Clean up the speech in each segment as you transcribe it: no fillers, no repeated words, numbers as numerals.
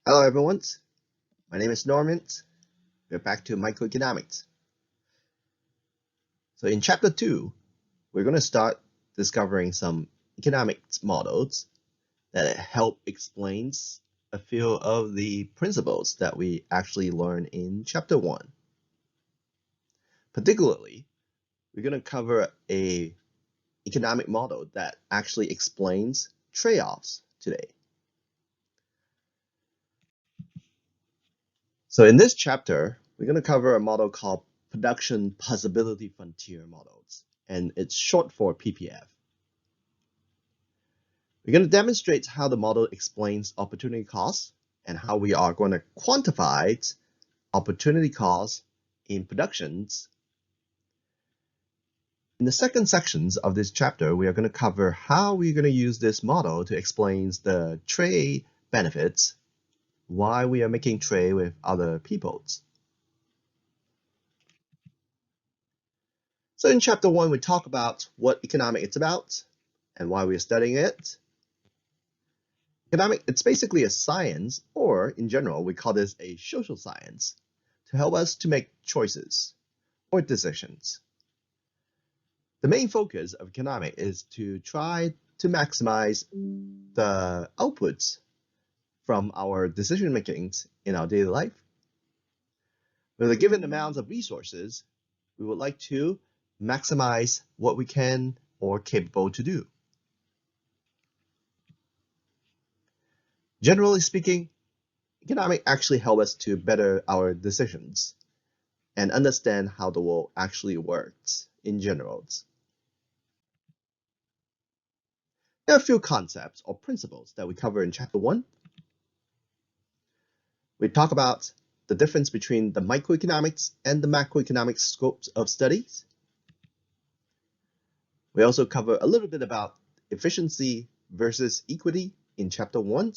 Hello everyone, my name is Norman. We're back to microeconomics. So in chapter 2, we're going to start discovering some economics models that help explains a few of the principles that we actually learned in chapter 1. Particularly, we're going to cover a economic model that actually explains trade-offs today. So in this chapter, we're going to cover a model called Production Possibility Frontier Models, and it's short for PPF. We're going to demonstrate how the model explains opportunity costs and how we are going to quantify opportunity costs in productions. In the second sections of this chapter, we are going to cover how we're going to use this model to explain the trade benefits, why we are making trade with other peoples. So in chapter 1, we talk about what economics is about and why we're studying it. Economics, it's basically a science, or in general, we call this a social science, to help us to make choices or decisions. The main focus of economics is to try to maximize the outputs from our decision makings in our daily life. With a given amount of resources, we would like to maximize what we can or capable to do. Generally speaking, economics actually help us to better our decisions and understand how the world actually works in general. There are a few concepts or principles that we cover in chapter 1. We talk about the difference between the microeconomics and the macroeconomic scopes of studies. We also cover a little bit about efficiency versus equity in chapter 1.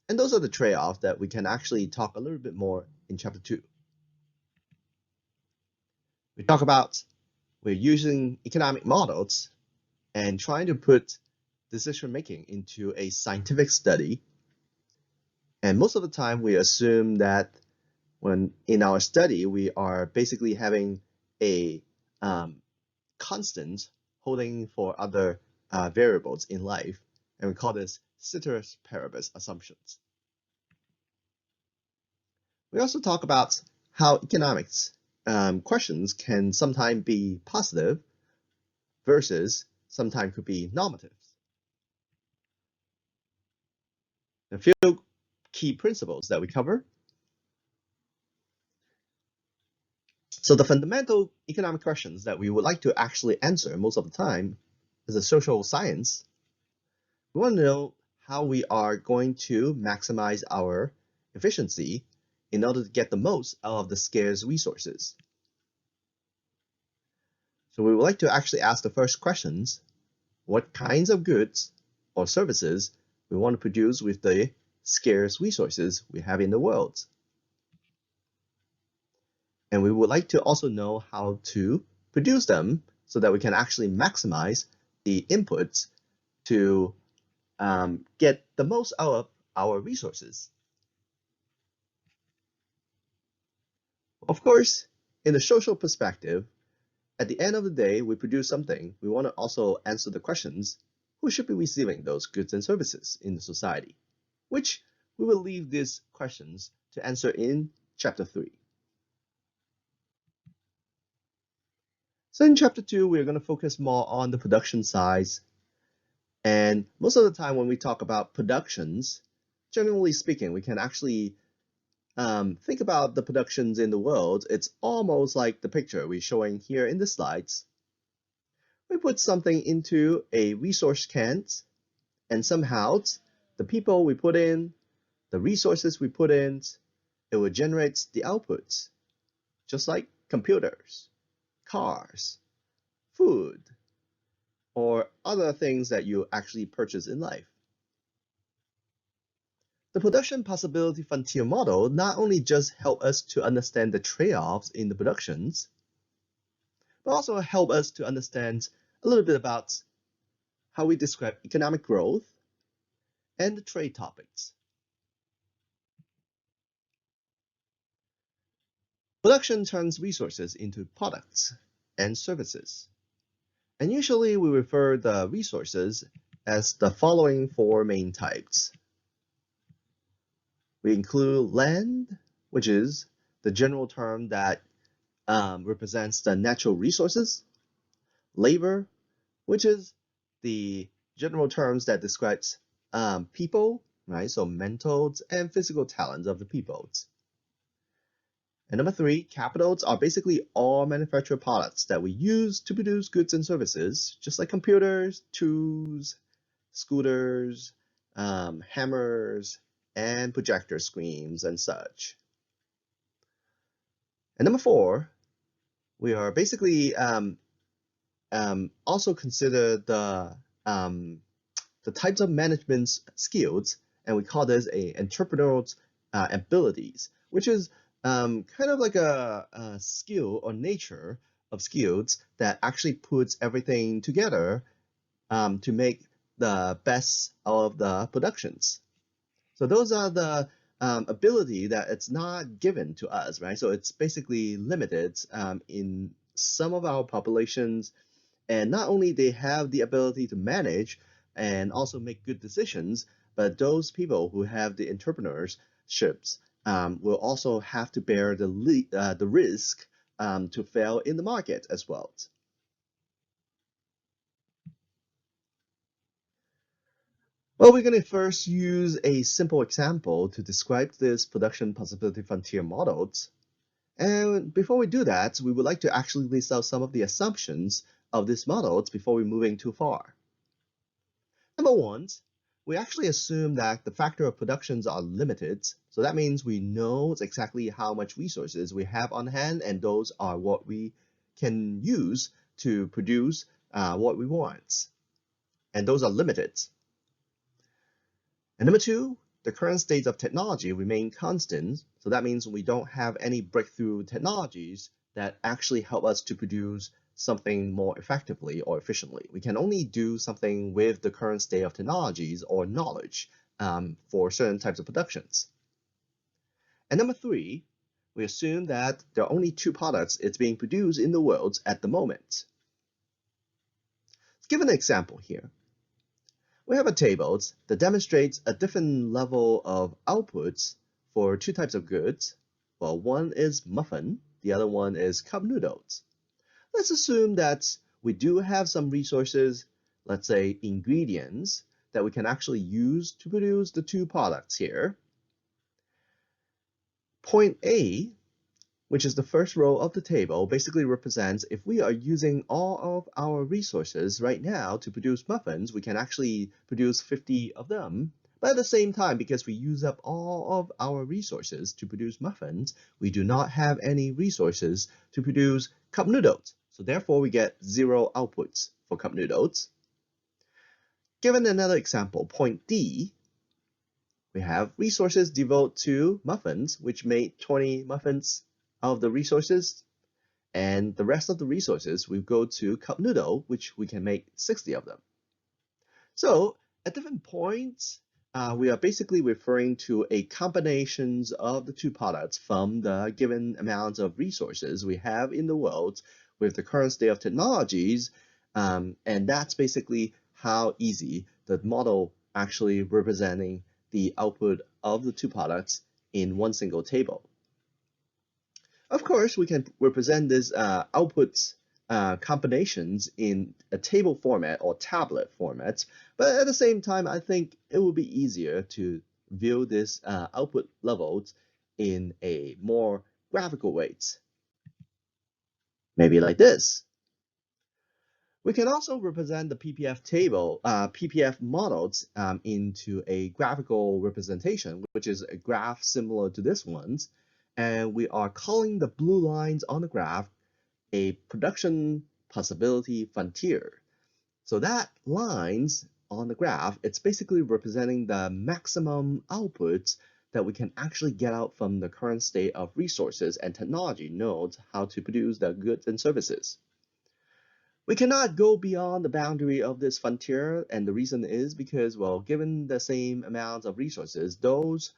And those are the trade-offs that we can actually talk a little bit more in chapter 2. We talk about we're using economic models and trying to put decision making into a scientific study. And most of the time we assume that when in our study, we are basically having a constant holding for other variables in life, and we call this ceteris paribus assumptions. We also talk about how economics questions can sometimes be positive versus sometimes could be normative. A few key principles that we cover. So the fundamental economic questions that we would like to actually answer most of the time as a social science, we want to know how we are going to maximize our efficiency in order to get the most out of the scarce resources. So we would like to actually ask the first questions: what kinds of goods or services we want to produce with the scarce resources we have in the world? And we would like to also know how to produce them so that we can actually maximize the inputs to get the most out of our resources. Of course, in the social perspective, at the end of the day, we produce something. We want to also answer the questions: who should be receiving those goods and services in the society? Which we will leave these questions to answer in chapter 3. So in chapter 2, we're going to focus more on the production side. And most of the time when we talk about productions, generally speaking, we can actually think about the productions in the world. It's almost like the picture we're showing here in the slides. We put something into a resource can, and somehow the people we put in, the resources we put in, it will generate the outputs, just like computers, cars, food, or other things that you actually purchase in life. The production possibility frontier model not only just help us to understand the trade-offs in the productions, but also help us to understand a little bit about how we describe economic growth and the trade topics. Production turns resources into products and services. And usually we refer the resources as the following four main types. We include land, which is the general term that represents the natural resources. Labor, which is the general terms that describes people, right? So mental and physical talents of the peoples. And number three, capitals are basically all manufactured products that we use to produce goods and services, just like computers, tools, scooters, hammers, and projector screens and such. And number four, we are basically also consider the types of management skills, and we call this a entrepreneurial abilities, which is kind of like a skill or nature of skills that actually puts everything together to make the best of the productions. So those are the ability that it's not given to us, right? So it's basically limited in some of our populations, and not only they have the ability to manage and also make good decisions, but those people who have the entrepreneurships will also have to bear the risk to fail in the market as well. Well, we're going to first use a simple example to describe this production possibility frontier models. And before we do that, we would like to actually list out some of the assumptions of these models before we moving too far. Number one, we actually assume that the factor of productions are limited. So that means we know exactly how much resources we have on hand, and those are what we can use to produce what we want. And those are limited. And number two, the current state of technology remain constant. So that means we don't have any breakthrough technologies that actually help us to produce something more effectively or efficiently. We can only do something with the current state of technologies or knowledge for certain types of productions. And number three, we assume that there are only two products it's being produced in the world at the moment. Let's give an example here. We have a table that demonstrates a different level of outputs for two types of goods. Well, one is muffin, the other one is cup noodles. Let's assume that we do have some resources, let's say ingredients, that we can actually use to produce the two products here. Point A, which is the first row of the table, basically represents if we are using all of our resources right now to produce muffins, we can actually produce 50 of them. But at the same time, because we use up all of our resources to produce muffins, we do not have any resources to produce cup noodles. So therefore, we get zero outputs for cup noodles. Given another example, point D, we have resources devoted to muffins, which made 20 muffins of the resources, and the rest of the resources will go to cup noodle, which we can make 60 of them. So at different points, we are basically referring to a combinations of the two products from the given amounts of resources we have in the world with the current state of technologies, and that's basically how easy the model actually representing the output of the two products in one single table. Of course, we can represent these outputs combinations in a table format or tablet format, but at the same time, I think it would be easier to view this output levels in a more graphical ways. Maybe like this. We can also represent the PPF models into a graphical representation, which is a graph similar to this one's. And we are calling the blue lines on the graph a production possibility frontier. So that lines on the graph, it's basically representing the maximum outputs that we can actually get out from the current state of resources and technology knows how to produce the goods and services. We cannot go beyond the boundary of this frontier, and the reason is because, well, given the same amounts of resources, those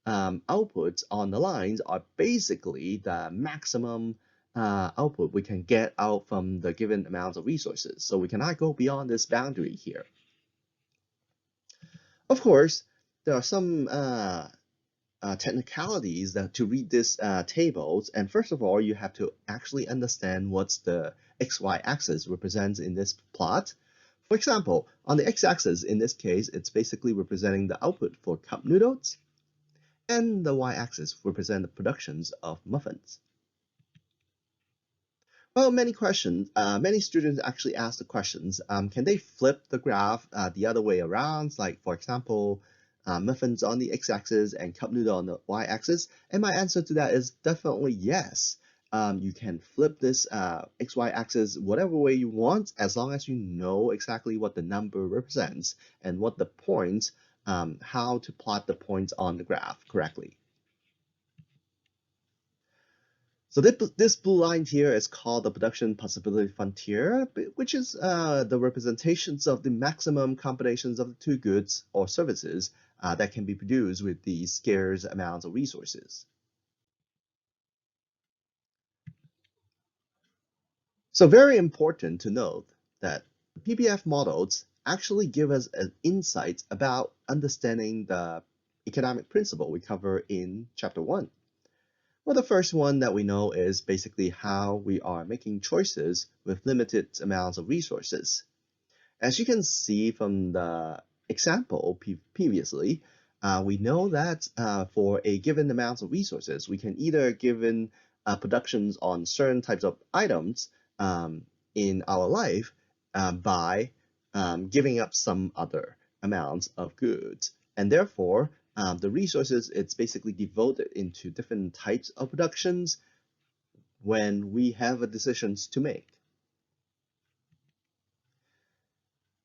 outputs on the lines are basically the maximum output we can get out from the given amount of resources. So we cannot go beyond this boundary here. Of course, there are some technicalities that to read this tables. And first of all, you have to actually understand what's the XY axis represents in this plot. For example, on the x-axis, in this case, it's basically representing the output for cup noodles, and the y-axis represent the productions of muffins. Well, many students actually ask the questions, can they flip the graph the other way around? Like, for example, muffins on the x-axis and cup noodle on the y-axis? And my answer to that is definitely yes. You can flip this x-y axis whatever way you want, as long as you know exactly what the number represents and what the points, how to plot the points on the graph correctly. So this blue line here is called the production possibility frontier, which is the representations of the maximum combinations of the two goods or services that can be produced with these scarce amounts of resources. So very important to note that PBF models actually give us an insight about understanding the economic principle we cover in chapter 1. Well, the first one that we know is basically how we are making choices with limited amounts of resources. As you can see from the example previously, we know that for a given amount of resources, we can either given productions on certain types of items in our life by giving up some other amounts of goods. And therefore, the resources, it's basically devoted into different types of productions when we have decisions to make.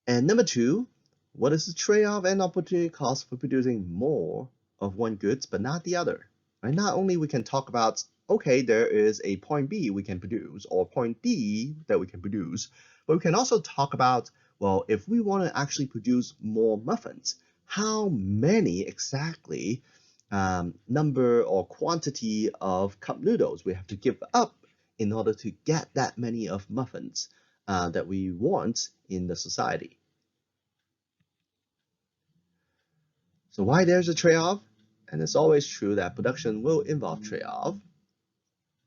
And number two, what is the trade-off and opportunity cost for producing more of one goods but not the other? Right? Not only we can talk about, okay, there is a point B we can produce or point D that we can produce, but we can also talk about, well, if we want to actually produce more muffins, how many exactly number or quantity of cup noodles we have to give up in order to get that many of muffins that we want in the society. So why there's a trade-off? And it's always true that production will involve trade-off.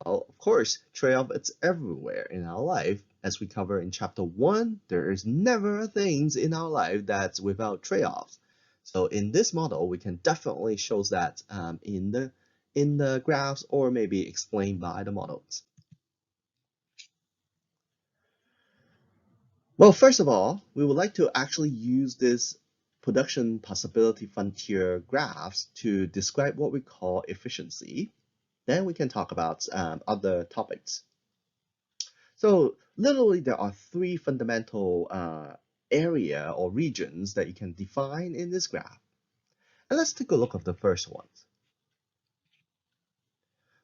Well, of course, trade-off it's everywhere in our life. As we cover in chapter 1, there is never things in our life that's without trade-offs. So in this model, we can definitely show that in the graphs or maybe explained by the models. Well, first of all, we would like to actually use this production possibility frontier graphs to describe what we call efficiency. Then we can talk about other topics. So literally, there are three fundamental area or regions that you can define in this graph. And let's take a look at the first one.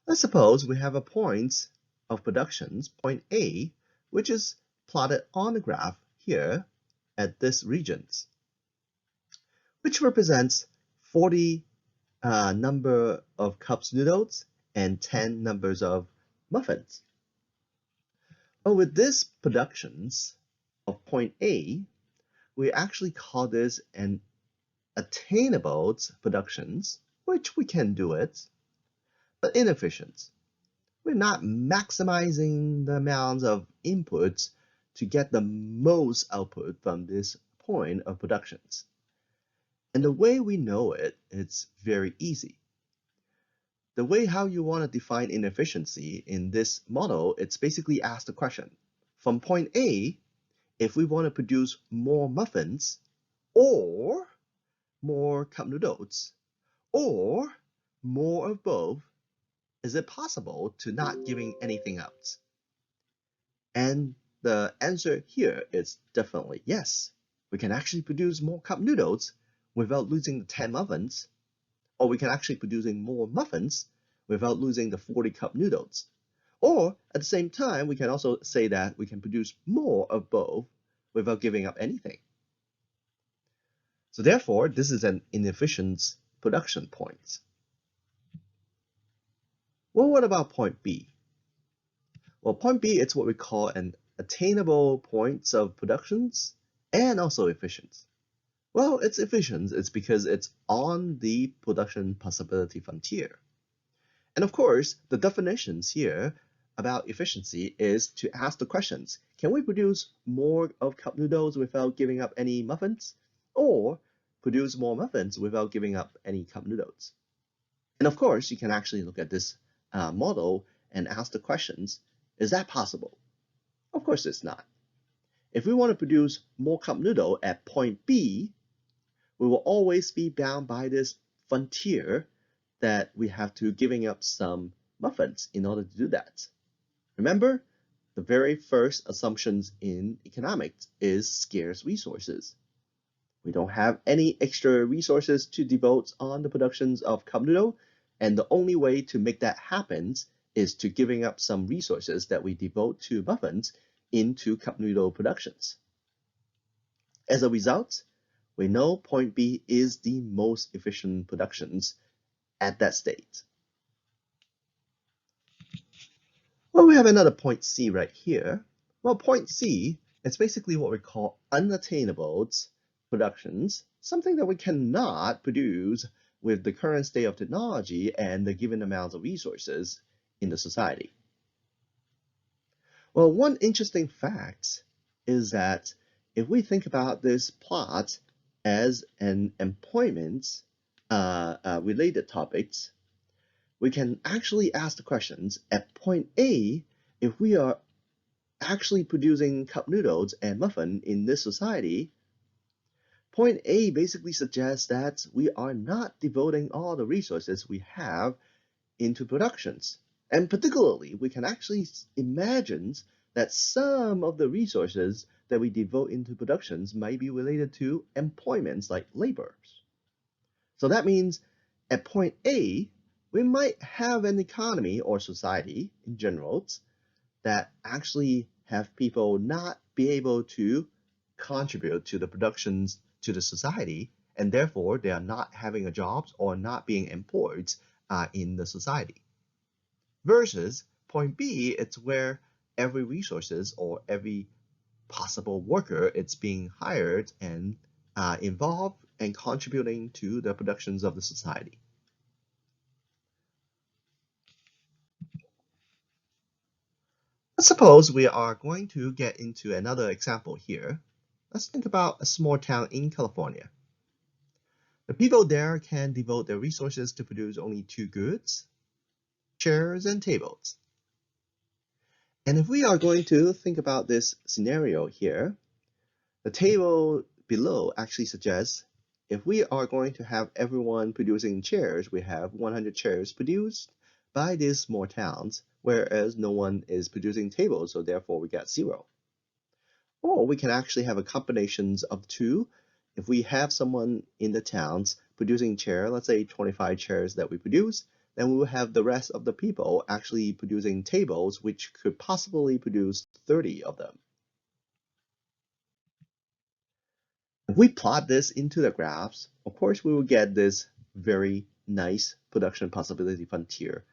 Let's suppose we have a point of productions, point A, which is plotted on the graph here at this regions, which represents 40 number of cups noodles and 10 numbers of muffins. But with this productions of point A, we actually call this an attainable productions, which we can do it, but inefficient. We're not maximizing the amount of inputs to get the most output from this point of productions. And the way we know it, it's very easy. The way how you want to define inefficiency in this model, it's basically ask the question, from point A, if we want to produce more muffins or more cup noodles or more of both, is it possible to not giving anything out? And the answer here is definitely yes. We can actually produce more cup noodles without losing the 10 muffins, or we can actually producing more muffins without losing the 40 cup noodles. Or at the same time, we can also say that we can produce more of both without giving up anything. So therefore, this is an inefficient production point. Well, what about point B? Well, point B, it's what we call an attainable points of productions and also efficient. Well, it's efficient. It's because it's on the production possibility frontier. And of course, the definitions here about efficiency is to ask the questions. Can we produce more of cup noodles without giving up any muffins? Or produce more muffins without giving up any cup noodles? And of course, you can actually look at this model and ask the questions, is that possible? Of course it's not. If we want to produce more cup noodle at point B, we will always be bound by this frontier that we have to giving up some muffins in order to do that. Remember, the very first assumptions in economics is scarce resources. We don't have any extra resources to devote on the productions of cup noodle, and the only way to make that happen is to giving up some resources that we devote to muffins into cup noodle productions. As a result, we know point B is the most efficient productions at that state. Well, we have another point C right here. Well, point C is basically what we call unattainable productions, something that we cannot produce with the current state of technology and the given amounts of resources in the society. Well, one interesting fact is that if we think about this plot as an employment related topics, we can actually ask the questions at point A, if we are actually producing cup noodles and muffin in this society, point A basically suggests that we are not devoting all the resources we have into productions. And particularly, we can actually imagine that some of the resources that we devote into productions might be related to employments like laborers. So that means at point A, we might have an economy or society in general that actually have people not be able to contribute to the productions to the society, and therefore they are not having a jobs or not being employed in the society. Versus point B, it's where every resources or every possible worker it's being hired and involved and contributing to the productions of the society. Let's suppose we are going to get into another example here. Let's think about a small town in California. The people there can devote their resources to produce only two goods, chairs and tables. And if we are going to think about this scenario here, the table below actually suggests if we are going to have everyone producing chairs, we have 100 chairs produced by these small towns, whereas no one is producing tables, so therefore we got 0. Or we can actually have a combinations of two. If we have someone in the towns producing chair, let's say 25 chairs that we produce, then we will have the rest of the people actually producing tables, which could possibly produce 30 of them. If we plot this into the graphs, of course, we will get this very nice production possibility frontier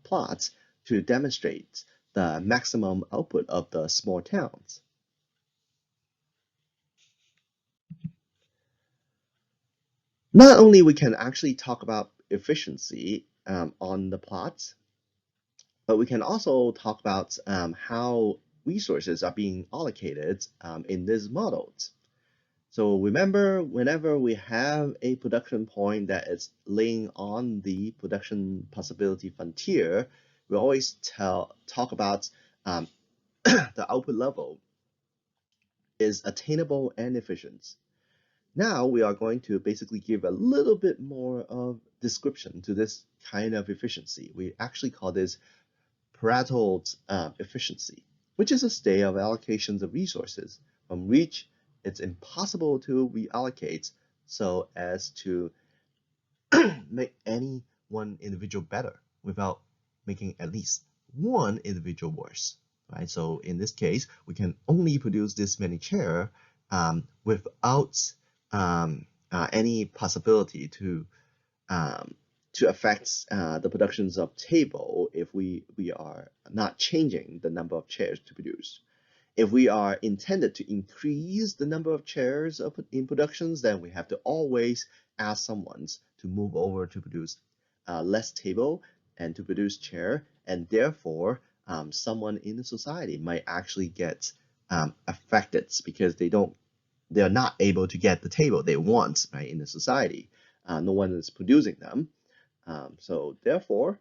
plots to demonstrate the maximum output of the small towns. Not only we can actually talk about efficiency on the plots, but we can also talk about how resources are being allocated in these models. So remember, whenever we have a production point that is laying on the production possibility frontier, we always talk about the output level is attainable and efficient. Now we are going to basically give a little bit more of description to this kind of efficiency. We actually call this Pareto efficiency, which is a state of allocations of resources from which it's impossible to reallocate so as to make any one individual better without making at least one individual worse, right? So in this case, we can only produce this many chairs without any possibility to to affect the productions of table if we are not changing the number of chairs to produce. If we are intended to increase the number of chairs in productions, then we have to always ask someone to move over to produce less table and to produce chair, and therefore someone in the society might actually get affected because they're not able to get the table they want, right, in the society. No one is producing them. So therefore,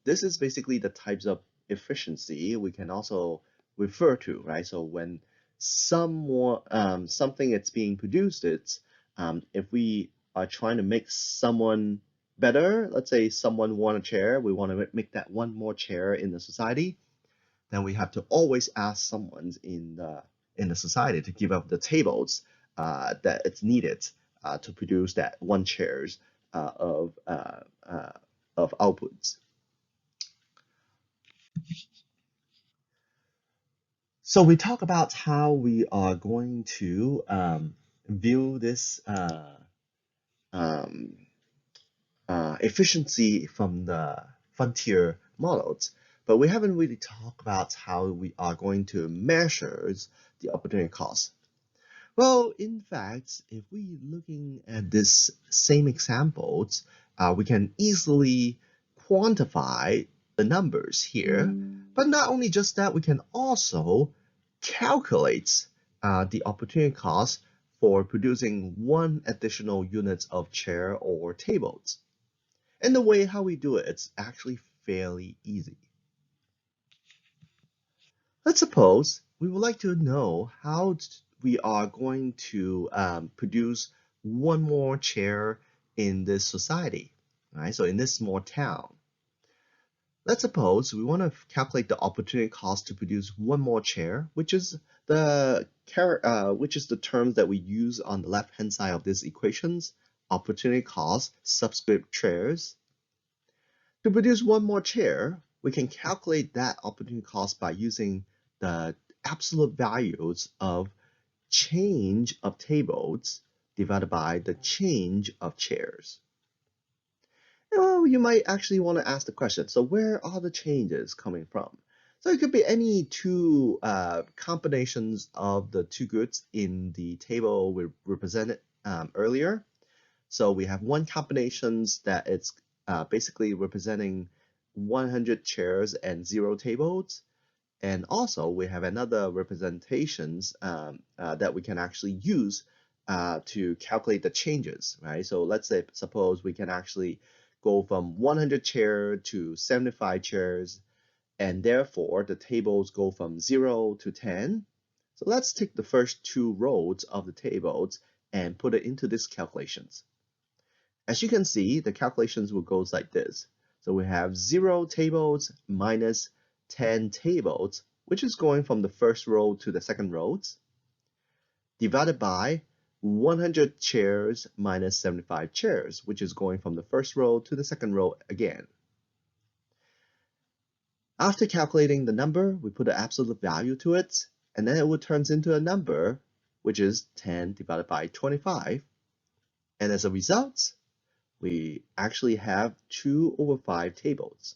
this is basically the types of efficiency we can also refer to, right? So when something is being produced, if we are trying to make someone better, let's say someone want a chair, we want to make that one more chair in the society, then we have to always ask someone in the society to give up the tables that it's needed to produce that one chairs of outputs. So we talk about how we are going to view this um, efficiency from the frontier models, but we haven't really talked about how we are going to measure the opportunity cost. Well, in fact, if we looking at this same examples, we can easily quantify the numbers here. But not only just that, we can also calculate the opportunity cost for producing one additional unit of chair or tables. And the way how we do it, it's actually fairly easy. Let's suppose we would like to know how we are going to produce one more chair in this society, right? So in this small town. Let's suppose we want to calculate the opportunity cost to produce one more chair, which is the terms that we use on the left-hand side of these equations, opportunity cost, subscript chairs. To produce one more chair, we can calculate that opportunity cost by using the absolute values of change of tables divided by the change of chairs. Well, you might actually want to ask the question, so where are the changes coming from? So it could be any two combinations of the two goods in the table we represented earlier. So we have one combinations that it's basically representing 100 chairs and 0 tables. And also we have another representations that we can actually use to calculate the changes, right? So let's say, suppose we can actually go from 100 chair to 75 chairs, and therefore the tables go from 0 to 10. So let's take the first two rows of the tables and put it into these calculations. As you can see, the calculations will go like this. So we have 0 tables minus 10 tables, which is going from the first row to the second rows, divided by 100 chairs minus 75 chairs, which is going from the first row to the second row again. After calculating the number, we put an absolute value to it, and then it will turn into a number, which is 10 divided by 25. And as a result, we actually have 2/5 tables.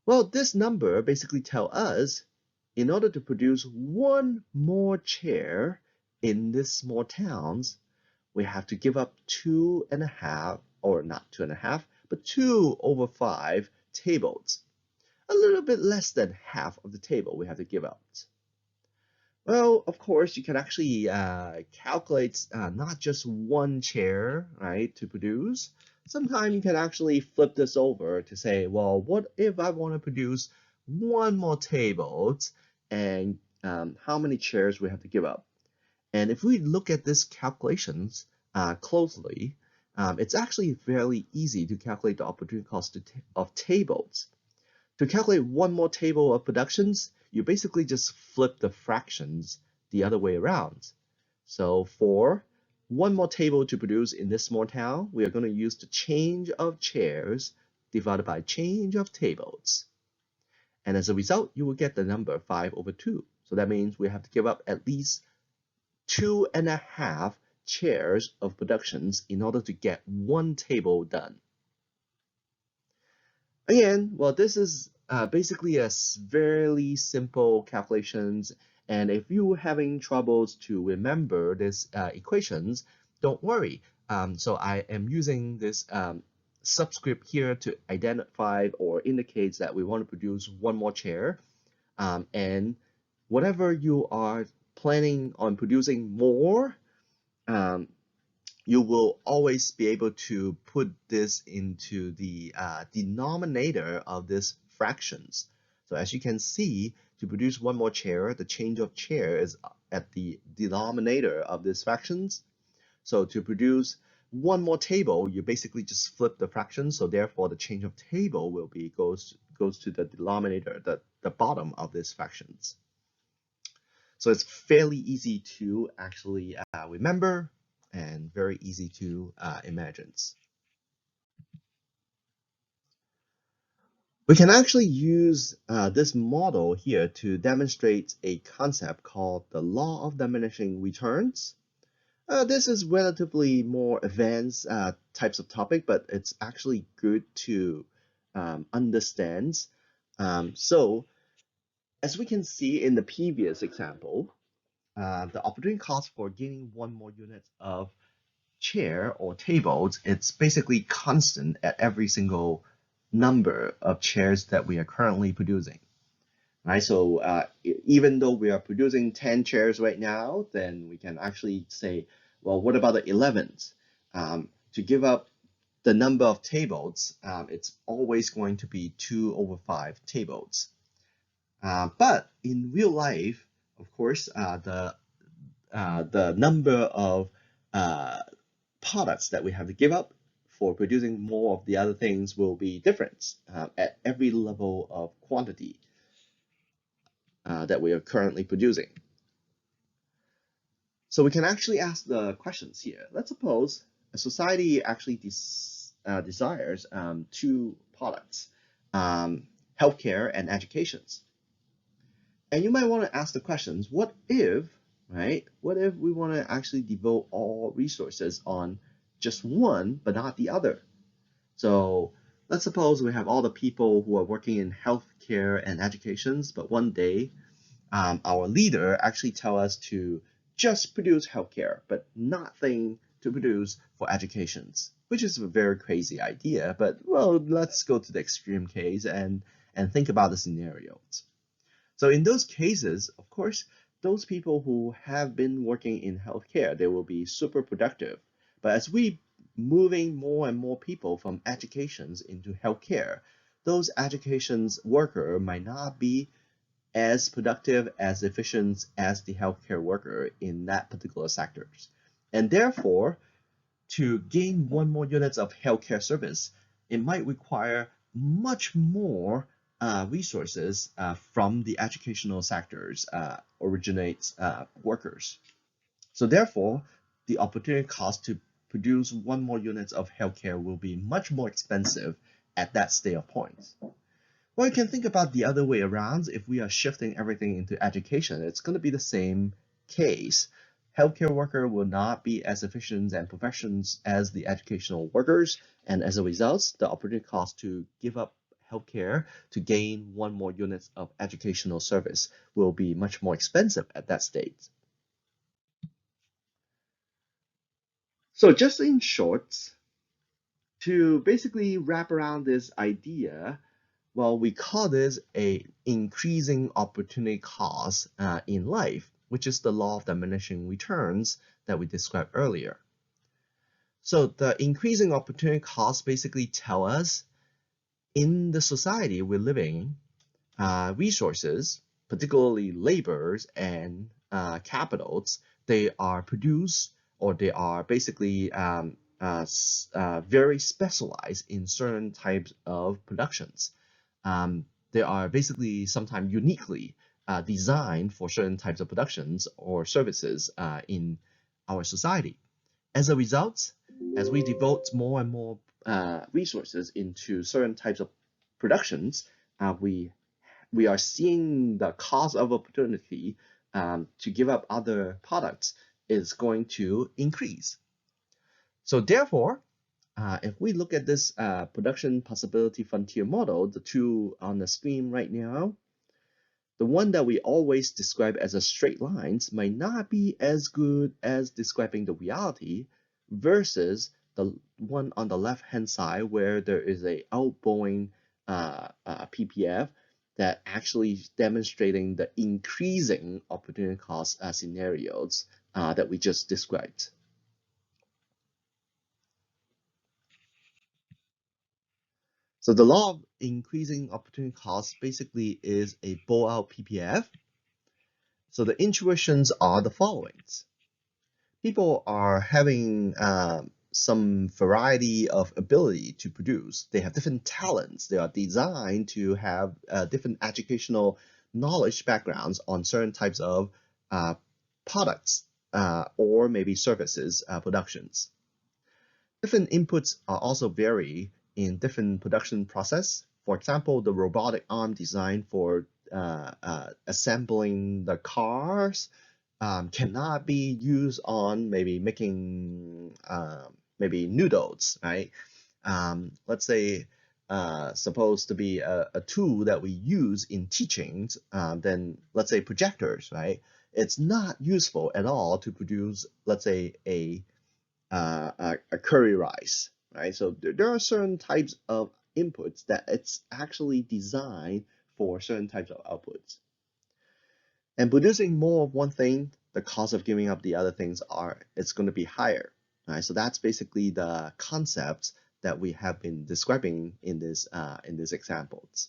Well, this number basically tells us in order to produce one more chair in these small towns, we have to give up 2.5, or not 2.5, but 2/5 tables. A little bit less than half of the table we have to give up. Well, of course, you can actually calculate not just one chair, right, to produce. Sometimes you can actually flip this over to say, well, what if I want to produce one more table, and how many chairs we have to give up? And if we look at these calculations closely, it's actually fairly easy to calculate the opportunity cost of tables. To calculate one more table of productions, you basically just flip the fractions the other way around. So for one more table to produce in this small town, we are going to use the change of chairs divided by change of tables. And as a result, you will get the number 5/2. So that means we have to give up at least 2.5 chairs of productions in order to get one table done. Again, well, this is basically a fairly simple calculations, and if you're having troubles to remember these equations, don't worry. So I am using this subscript here to identify or indicates that we want to produce one more chair, and whatever you are planning on producing more, um, you will always be able to put this into the denominator of these fractions. So as you can see, to produce one more chair, the change of chair is at the denominator of these fractions. So to produce one more table, you basically just flip the fraction. So therefore, the change of table will be goes to the denominator, the bottom of these fractions. So it's fairly easy to actually remember and very easy to imagine. We can actually use this model here to demonstrate a concept called the law of diminishing returns. This is relatively more advanced types of topic, but it's actually good to understand. So as we can see in the previous example, the opportunity cost for gaining one more unit of chair or tables, it's basically constant at every single number of chairs that we are currently producing. Right, so even though we are producing 10 chairs right now, then we can actually say, well, what about the 11th? To give up the number of tables, it's always going to be 2/5 tables. But in real life, of course, the number of products that we have to give up for producing more of the other things will be different at every level of quantity that we are currently producing. So we can actually ask the questions here. Let's suppose a society actually desires two products, healthcare and educations. And you might want to ask the questions, what if, right? What if we want to actually devote all resources on just one, but not the other? So let's suppose we have all the people who are working in healthcare and educations, but one day our leader actually tell us to just produce healthcare, but nothing to produce for educations, which is a very crazy idea. But well, let's go to the extreme case and think about the scenarios. So in those cases, of course, those people who have been working in healthcare, they will be super productive. But as we moving more and more people from educations into healthcare, those educations worker might not be as productive, as efficient as the healthcare worker in that particular sectors. And therefore, to gain one more units of healthcare service, it might require much more resources from the educational sectors originates workers. So therefore, the opportunity cost to produce one more units of healthcare will be much more expensive at that state of point. Well, you can think about the other way around. If we are shifting everything into education, it's going to be the same case. Healthcare worker will not be as efficient and professional as the educational workers, and as a result, the opportunity cost to give up healthcare to gain one more units of educational service will be much more expensive at that state. So just in short, to basically wrap around this idea, well, we call this a increasing opportunity cost in life, which is the law of diminishing returns that we described earlier. So the increasing opportunity costs basically tell us in the society we're living, resources, particularly labors and capitals, they are produced or they are basically very specialized in certain types of productions. They are basically sometimes uniquely designed for certain types of productions or services in our society. As a result, as we devote more and more resources into certain types of productions, we are seeing the cost of opportunity to give up other products is going to increase. So therefore, if we look at this production possibility frontier model, the two on the screen right now, the one that we always describe as a straight lines might not be as good as describing the reality versus the one on the left-hand side where there is a outgoing PPF that actually demonstrating the increasing opportunity cost scenarios that we just described. So the law of increasing opportunity cost basically is a blowout PPF. So the intuitions are the following. People are having some variety of ability to produce. They have different talents. They are designed to have different educational knowledge backgrounds on certain types of products or maybe services productions. Different inputs are also vary in different production process. For example, the robotic arm design for assembling the cars cannot be used on maybe making maybe noodles, right? Let's say supposed to be a tool that we use in teachings, then let's say projectors, right? It's not useful at all to produce, let's say, a curry rice, right? So there are certain types of inputs that it's actually designed for certain types of outputs. And producing more of one thing, the cost of giving up the other things it's going to be higher, right? So that's basically the concepts that we have been describing in these examples.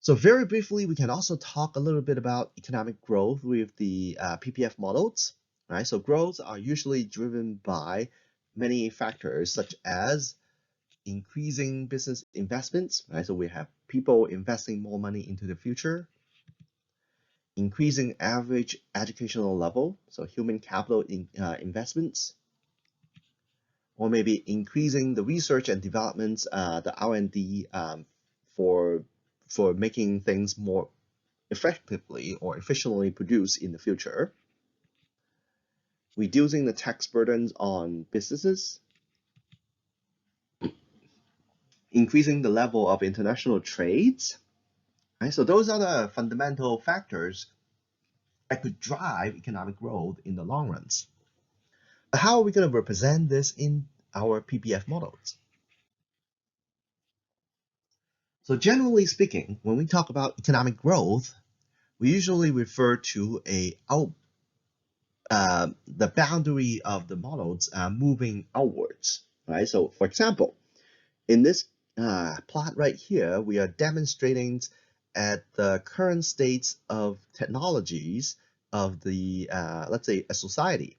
So very briefly, we can also talk a little bit about economic growth with the PPF models, right? So growth are usually driven by many factors such as increasing business investments, right? So we have people investing more money into the future, increasing average educational level, so human capital investments, or maybe increasing the research and developments, the R&D for making things more effectively or efficiently produced in the future, reducing the tax burdens on businesses, increasing the level of international trades. Right? So those are the fundamental factors that could drive economic growth in the long runs. But how are we going to represent this in our PPF models? So generally speaking, when we talk about economic growth, we usually refer to the boundary of the models moving outwards, right? So for example, in this plot right here, we are demonstrating at the current states of technologies of the, let's say, a society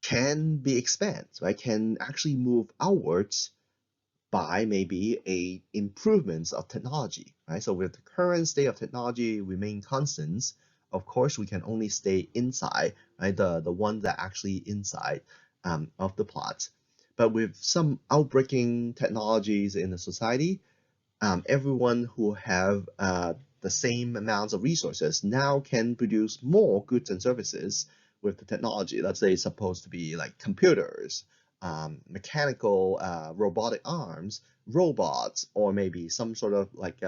can be expanded, right? Can actually move outwards by maybe a improvements of technology, right? So with the current state of technology remain constant, of course we can only stay inside, right? The one that actually inside of the plot. But with some outbreaking technologies in the society, everyone who have the same amounts of resources now can produce more goods and services with the technology. Let's say it's supposed to be like computers, mechanical robotic arms, robots, or maybe some sort of like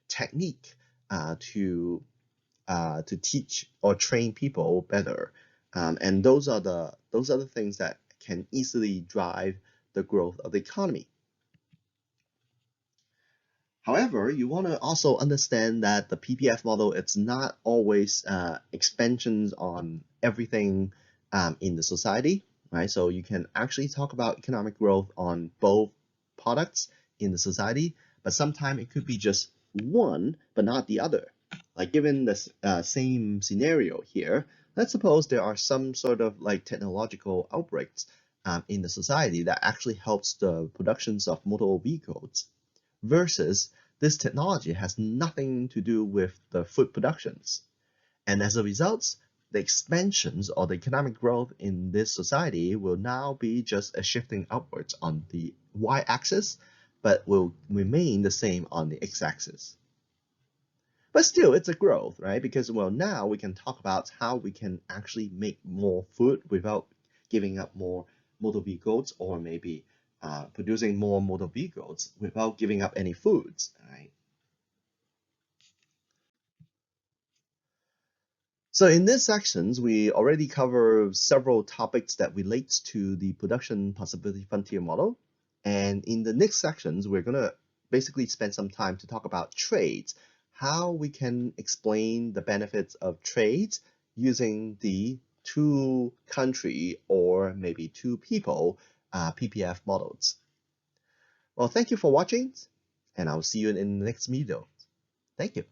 technique to teach or train people better. And those are the things that can easily drive the growth of the economy. However, you want to also understand that the PPF model, it's not always expansions on everything in the society, right? So you can actually talk about economic growth on both products in the society, but sometimes it could be just one, but not the other. Like given the same scenario here, let's suppose there are some sort of like technological outbreaks in the society that actually helps the productions of motor vehicles versus this technology has nothing to do with the food productions. And as a result, the expansions or the economic growth in this society will now be just a shifting upwards on the y-axis, but will remain the same on the x-axis. But still, it's a growth, right? Because, well, now we can talk about how we can actually make more food without giving up more motor vehicles, or maybe producing more motor vehicles without giving up any foods, right? So in these sections, we already cover several topics that relates to the production possibility frontier model. And in the next sections, we're going to basically spend some time to talk about trades, how we can explain the benefits of trades using the two country or maybe two people PPF models. Well, thank you for watching, and I'll see you in the next video. Thank you.